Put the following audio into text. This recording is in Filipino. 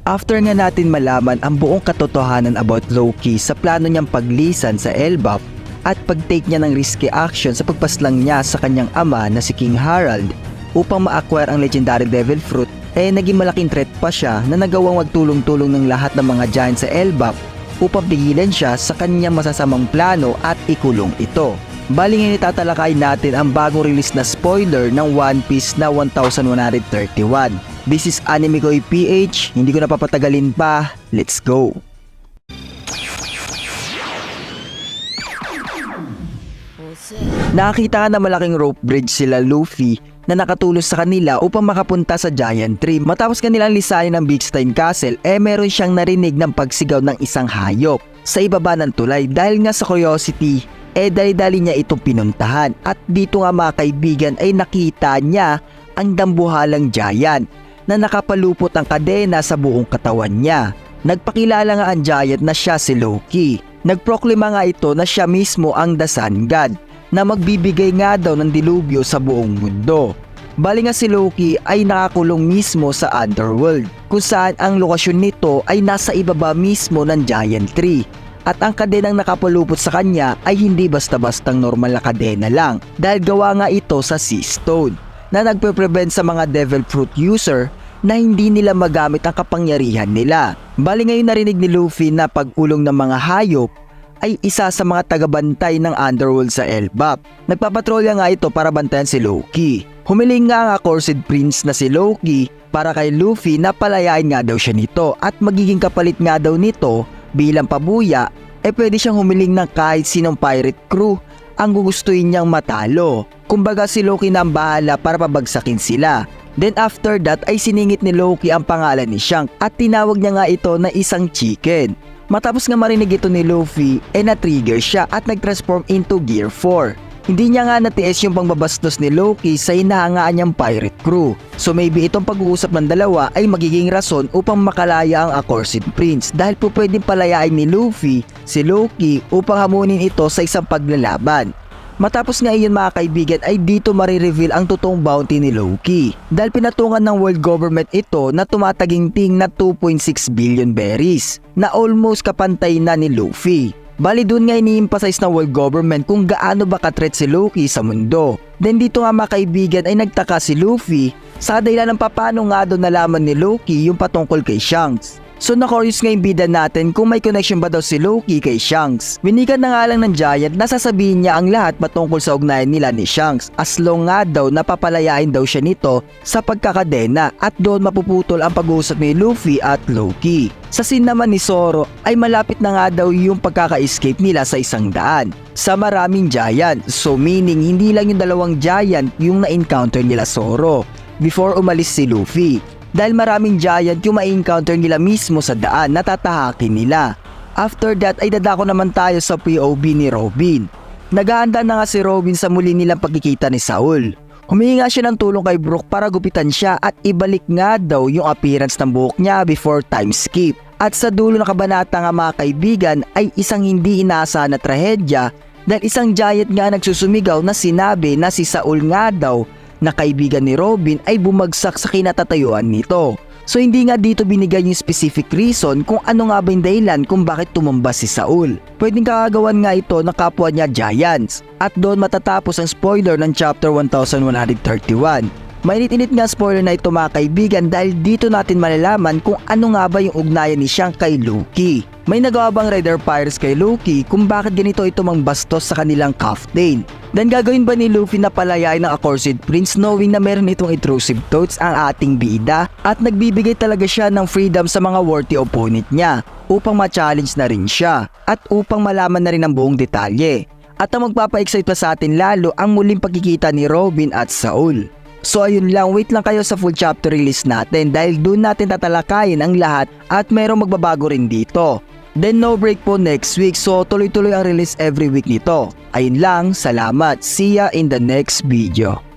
After nga natin malaman ang buong katotohanan about Loki sa plano niyang paglisan sa Elbap at pag-take niya ng risky action sa pagpaslang niya sa kanyang ama na si King Harald upang ma-acquire ang legendary Devil Fruit, naging malaking threat pa siya na nagawang magtulong-tulong ng lahat ng mga giant sa Elbap upang pigilan siya sa kanyang masasamang plano at ikulong ito. Bali ngayon itatalakay natin ang bagong release na spoiler ng One Piece na 1131. This is Anime Koy PH, hindi ko napapatagalin pa, let's go! Nakita na malaking rope bridge sila Luffy na nakatulos sa kanila upang makapunta sa Giant Tree. Matapos kanilang lisanin ng Big Stein Castle, meron siyang narinig ng pagsigaw ng isang hayop sa ibaba ng tulay. Dahil nga sa curiosity, dali-dali niya itong pinuntahan. At dito nga mga kaibigan ay nakita niya ang dambuhalang giant na nakapalupot ang kadena sa buong katawan niya. Nagpakilala nga ang giant na siya si Loki. Nagproklima nga ito na siya mismo ang The Sun God na magbibigay nga daw ng dilubyo sa buong mundo. Bali nga si Loki ay nakakulong mismo sa Underworld kung saan ang lokasyon nito ay nasa ibaba mismo ng Giant Tree. At ang kadenang nakapalupot sa kanya ay hindi basta-bastang normal na kadena lang dahil gawa nga ito sa Sea Stone na nagpe-prevent sa mga Devil Fruit user na hindi nila magamit ang kapangyarihan nila. Bali ngayon narinig ni Luffy na pag-ulong ng mga hayop ay isa sa mga tagabantay ng Underworld sa Elbap. Nagpapatrolya nga ito para bantayan si Loki. Humiling nga ang Accursed Prince na si Loki para kay Luffy na palayain nga daw siya nito at magiging kapalit nga daw nito bilang pabuya pwede siyang humiling ng kahit sinong pirate crew ang gugustuhin niyang matalo. Kumbaga si Loki na ang bahala para pabagsakin sila. Then after that ay siningit ni Loki ang pangalan ni Shanks at tinawag niya nga ito na isang chicken. Matapos nga marinig ito ni Luffy, na-trigger siya at nag-transform into Gear 4. Hindi niya nga natiis yung pangbabastos ni Loki sa hinahangaan niyang pirate crew. So maybe itong pag-uusap ng dalawa ay magiging rason upang makalaya ang Accursed Prince dahil po pwedeng palayain ni Luffy si Loki upang hamunin ito sa isang paglalaban. Matapos nga iyon mga kaibigan ay dito marireveal ang totoong bounty ni Loki dahil pinatungan ng world government ito na tumataginting na 2.6 billion berries na almost kapantay na ni Luffy. Bali dun nga ini-emphasize ng world government kung gaano ba ka-threat si Loki sa mundo. Then dito nga mga kaibigan ay nagtaka si Luffy sa dahilan ng paano nga daw nalaman ni Loki yung patungkol kay Shanks. So na-curious nga yung bida natin kung may connection ba daw si Loki kay Shanks. Winikan na nga lang ng giant na sasabihin niya ang lahat patungkol sa ugnayan nila ni Shanks as long nga daw napapalayain daw siya nito sa pagkakadena at doon mapuputol ang pag-uusap ni Luffy at Loki. Sa scene naman ni Zoro ay malapit na nga daw yung pagkaka-escape nila sa 100 sa maraming giant. So meaning hindi lang yung dalawang giant yung na-encounter nila Zoro before umalis si Luffy. Dahil maraming giant yung ma-encounter nila mismo sa daan na tatahakin nila. After that ay dadako naman tayo sa POV ni Robin. Naghahanda na nga si Robin sa muli nilang pagkikita ni Saul. Humingi nga siya ng tulong kay Brook para gupitan siya at ibalik nga daw yung appearance ng buhok niya before time skip. At sa dulo ng kabanata nga mga kaibigan ay isang hindi inaasahan na trahedya dahil isang giant nga nagsusumigaw na sinabi na si Saul nga daw na kaibigan ni Robin ay bumagsak sa kinatatayuan nito. So hindi nga dito binigay yung specific reason kung ano nga ba yung dahilan kung bakit tumumba si Saul. Pwedeng kakagawan nga ito ng kapwa niya giants. At doon matatapos ang spoiler ng chapter 1131. Mainit-init nga spoiler na ito mga kaibigan dahil dito natin malalaman kung ano nga ba yung ugnayan ni Shanks kay Loki. May nagawa bang Raider Pirates kay Loki kung bakit ganito ito mangbastos sa kanilang captain? Then gagawin ba ni Luffy na palayain ng Accursed Prince knowing na meron itong intrusive thoughts ang ating bida at nagbibigay talaga siya ng freedom sa mga worthy opponent niya upang ma-challenge na rin siya at upang malaman na rin ang buong detalye. At ang magpapa-excite pa sa atin lalo ang muling pagkikita ni Robin at Saul. So ayun lang, wait lang kayo sa full chapter release natin dahil doon natin tatalakayin ang lahat at mayroong magbabago rin dito. Then no break po next week, so tuloy-tuloy ang release every week nito. Ayun lang, salamat. See ya in the next video.